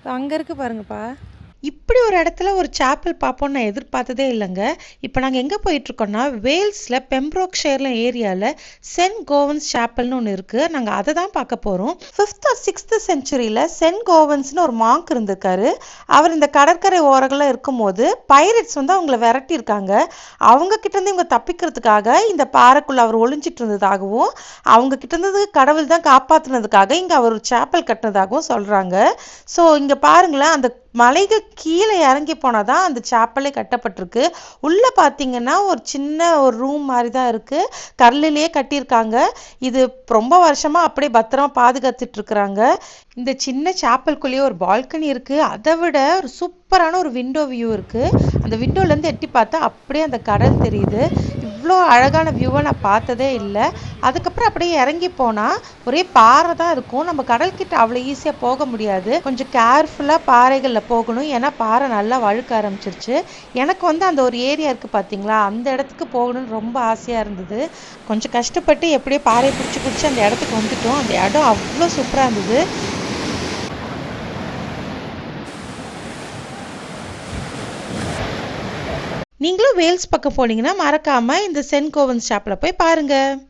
அங்கே இருக்கு பாருங்கப்பா. இப்படி ஒரு இடத்துல ஒரு சாப்பல் பார்ப்போம்னு நான் எதிர்பார்த்ததே இல்லைங்க. இப்போ நாங்கள் எங்கே போயிட்டுருக்கோம்னா வேல்ஸில் பெம்ப்ரோக்ஷயர்ல ஏரியாவில் சென்ட் கோவன்ஸ் சாப்பல்னு ஒன்று இருக்குது. நாங்கள் அதை தான் பார்க்க போகிறோம். 5th or 6th செஞ்சுரியில் சென்ட் கோவன்ஸ்னு ஒரு மாங்க் இருந்திருக்காரு. அவர் இந்த கடற்கரை ஓரங்களில் இருக்கும்போது பைரட்ஸ் வந்து அவங்கள விரட்டியிருக்காங்க. அவங்க கிட்டேருந்து இவங்க தப்பிக்கிறதுக்காக இந்த பாறைக்குள்ளே அவர் ஒளிஞ்சிட்டு இருந்ததாகவும் அவங்க கிட்டேருந்து கடவுள் தான் காப்பாற்றினதுக்காக இங்கே அவர் ஒரு சாப்பல் கட்டினதாகவும் சொல்கிறாங்க. ஸோ இங்கே பாருங்களேன், அந்த மலைகள் கீழே இறங்கி போனால் தான் அந்த சாப்பலே கட்டப்பட்டிருக்கு. உள்ளே பார்த்தீங்கன்னா ஒரு சின்ன ஒரு ரூம் மாதிரி தான் இருக்குது. கல்லுலேயே கட்டியிருக்காங்க. இது ரொம்ப வருஷமாக அப்படியே பத்திரமா பாதுகாத்துட்டு இருக்கிறாங்க. இந்த சின்ன சாப்பல்குள்ளேயே ஒரு பால்கனி இருக்குது. அதை விட ஒரு சூப்பரான ஒரு விண்டோ வியூ இருக்குது. அந்த விண்டோலேருந்து எட்டி பார்த்தா அப்படியே அந்த கடல் தெரியுது. இவ்வளோ அழகான வியூவை நான் பார்த்ததே இல்லை. அதுக்கப்புறம் அப்படியே இறங்கி போனால் ஒரே பாறை தான் இருக்கும். நம்ம கடல்கிட்ட அவ்வளோ ஈஸியாக போக முடியாது. கொஞ்சம் கேர்ஃபுல்லாக பாறைகளில் போகணும். ஏன்னா பாறை நல்லா வழுக்க ஆரம்பிச்சிருச்சு. எனக்கு வந்து அந்த ஒரு ஏரியா இருக்குது பார்த்தீங்களா, அந்த இடத்துக்கு போகணும்னு ரொம்ப ஆசையாக இருந்தது. கொஞ்சம் கஷ்டப்பட்டு எப்படியோ பாறையை பிடிச்சி அந்த இடத்துக்கு வந்துட்டோம். அந்த இடம் அவ்வளோ சூப்பராக இருந்தது. நீங்களும் வேல்ஸ் பக்கம் போனீங்கன்னா மறக்காமல் இந்த சென்ட் கோவன்ஸ் சாப்பலை போய் பாருங்கள்.